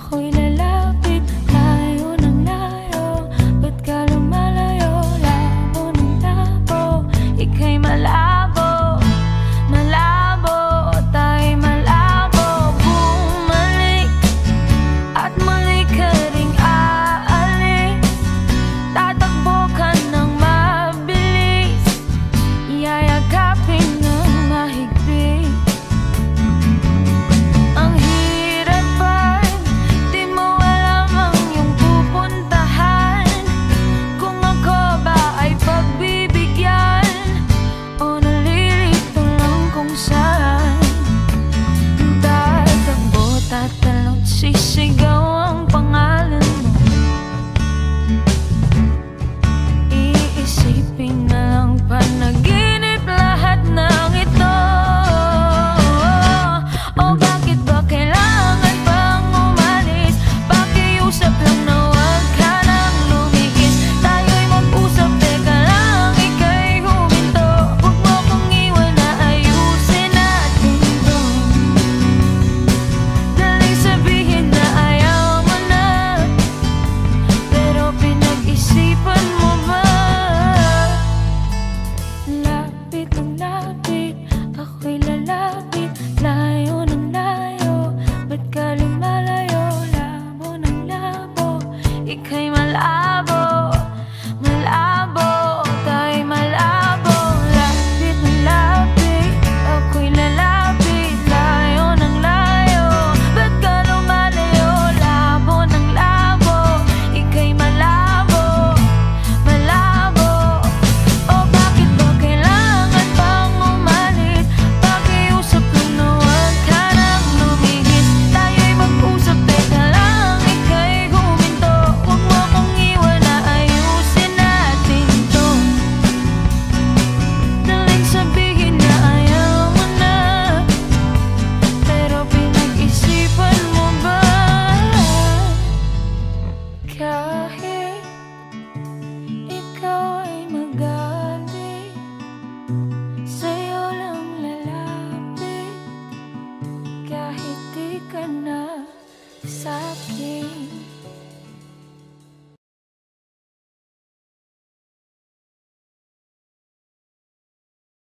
ako'y lalapit, layo ng layo. Ba't ka lumalayo, labo ng labo? Ika'y malabo, malabo, tayo'y malabo. Bumalik at muli ka ring aalis. Tatakbo ka ng mabilis, yayakapin ng mahigpit. Ang hirap pag di mo alam ang iyong pupuntahan. Kung ako ba ay pagbibigyan o nalilito lang kung saan. Tatakbo, tatalon, sisigaw ang pangalan mo. Iisipin na lang panaginip lahat ng ito. O bakit ba kailangan pang umalis? Pakiusap lang na huwag ka nang lumihis. Tayo'y mag-usap, teka lang, ika'y huminto. Huwag mo kong iwan na ayusin natin to. Daling sabihin na ayaw mo na, pero pinag-isipan mo ba? Lapit ng lapit, ako'y lalapit, layo ng layo. Ba't ka lumalayo, labo ng labo? Ika'y malabo, malabo, tayo'y malabo. Lapit ng lapit, ako'y lalapit, layo ng layo. Ba't ka lumalayo, labo ng labo? Ika'y malabo, malabo. O bakit ba kailangan pang umalis? Pakiusap lang na huwag ka nang lumihis. Tayo'y mag-usap, teka lang, ika'y huminto. Huwag mo kong iwan na ayusin natin to. Daling sabihin na ayaw mo na, pero pinag-isipan mo ba? Kahit ikaw ay magaling, sa'yo lang lalapit. Kahit di ka na sa'kin.